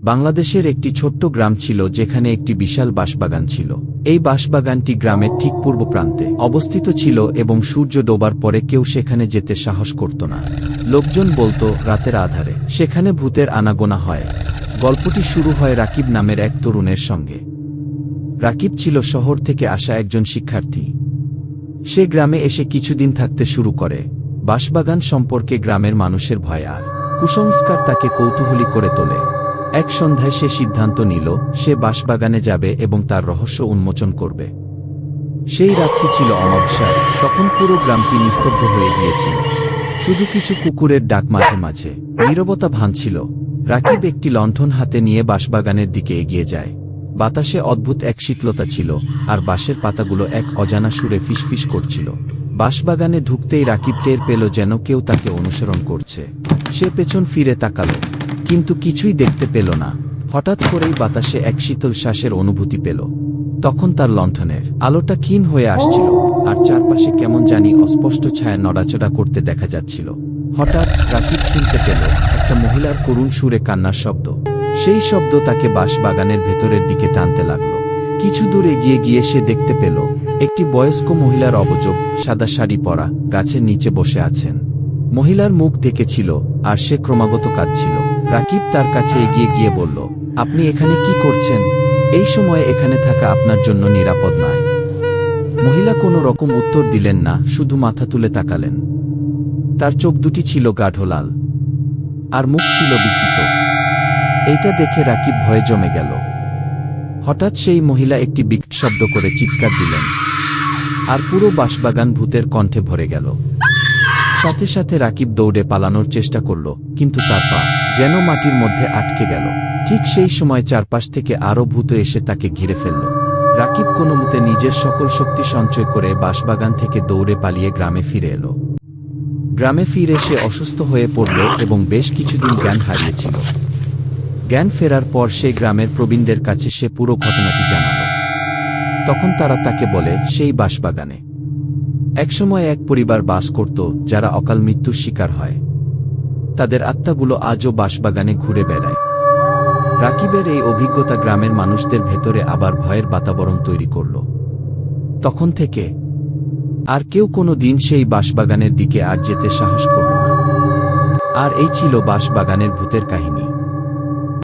বাংলাদেশের একটি ছোট্ট গ্রাম ছিল যেখানে একটি বিশাল বাঁশবাগান ছিল। এই বাঁশবাগানটি গ্রামের ঠিক পূর্ব প্রান্তে অবস্থিত ছিল এবং সূর্য ডোবার পরে কেউ সেখানে যেতে সাহস করত না। লোকজন বলতো রাতের আধারে সেখানে ভূতের আনাগোনা হয়। গল্পটি শুরু হয় রাকিব নামের এক তরুণের সঙ্গে। রাকিব ছিল শহর থেকে আসা একজন শিক্ষার্থী। সে গ্রামে এসে কিছুদিন থাকতে শুরু করে। বাঁশবাগান সম্পর্কে গ্রামের মানুষের ভয় আর কুসংস্কার তাকে কৌতূহলী করে তোলে। এক সন্ধ্যায় সে সিদ্ধান্ত নিল সে বাঁশবাগানে যাবে এবং তার রহস্য উন্মোচন করবে। সেই রাতটি ছিল অমাবস্যা। তখন পুরো গ্রামটি নিস্তব্ধ হয়ে গিয়েছিল, শুধু কিছু কুকুরের ডাক মাঝে মাঝে। নীরবতা ভাঙছিল। রাকিব একটি লণ্ঠন হাতে নিয়ে বাঁশবাগানের দিকে এগিয়ে যায়। বাতাসে অদ্ভুত এক শীতলতা ছিল, আর বাঁশের পাতাগুলো এক অজানা সুরে ফিসফিস করছিল। বাঁশবাগানে ঢুকতেই রাকিব টের পেল যেন কেউ তাকে অনুসরণ করছে। সে পেছন ফিরে তাকাল, কিন্তু কিছুই দেখতে পেল না। হঠাৎ করেই বাতাসে এক শীতল শ্বাসের অনুভূতি পেল। তখন তার লণ্ঠনের আলোটা ক্ষীণ হয়ে আসছিল, আর চারপাশে কেমন জানি অস্পষ্ট ছায়া নড়াচড়া করতে দেখা যাচ্ছিল। হঠাৎ রাকিব শুনতে পেল একটা মহিলার করুণ সুরে কান্নার শব্দ। সেই শব্দ তাকে বাঁশবাগানের ভেতরের দিকে টানতে লাগল। কিছু দূর এগিয়ে গিয়ে সে দেখতে পেল একটি বয়স্ক মহিলার অবয়ব, সাদা শাড়ি পরা, গাছের নিচে বসে আছেন। মহিলার মুখ ঢেকেছিল আর সে ক্রমাগত কাঁদছিল। রাকিব তার কাছে এগিয়ে গিয়ে বলল, আপনি এখানে কি করছেন? এই সময়ে এখানে থাকা আপনার জন্য নিরাপদ নয়। মহিলা কোনো রকম উত্তর দিলেন না, শুধু মাথা তুলে তাকালেন। তার চোখ দুটি ছিল গাঢ় লাল, আর মুখ ছিল বিকৃত। এইটা দেখে রাকিব ভয়ে জমে গেল। হঠাৎ সেই মহিলা একটি বিকট শব্দ করে চিৎকার দিলেন, আর পুরো বাঁশবাগান ভূতের কণ্ঠে ভরে গেল। সাথে সাথে রাকিব দৌড়ে পালানোর চেষ্টা করল, কিন্তু তার পা যেন মাটির মধ্যে আটকে গেল। ঠিক সেই সময় চারপাশ থেকে আরও ভূত এসে তাকে ঘিরে ফেলল। রাকিব কোনোমতে নিজের সকল শক্তি সঞ্চয় করে বাঁশবাগান থেকে দৌড়ে পালিয়ে গ্রামে ফিরে এলো। গ্রামে ফিরে সে অসুস্থ হয়ে পড়ল এবং বেশ কিছুদিন জ্ঞান হারিয়েছিল। জ্ঞান ফেরার পর সে গ্রামের প্রবীণদের কাছে সে পুরো ঘটনাটি জানাল। তখন তারা তাকে বলে, সেই বাঁশবাগানে একসময় এক পরিবার বাস করত যারা অকাল মৃত্যুর শিকার হয়। তাদের আত্মাগুলো আজও বাঁশবাগানে ঘুরে বেড়ায়। রাকিবের এই অভিজ্ঞতা গ্রামের মানুষদের ভেতরে আবার ভয়ের বাতাবরণ তৈরি করল। তখন থেকে আর কেউ কোনো দিন সেই বাঁশবাগানের দিকে আর যেতে সাহস করল না। আর এই ছিল বাঁশবাগানের ভূতের কাহিনী।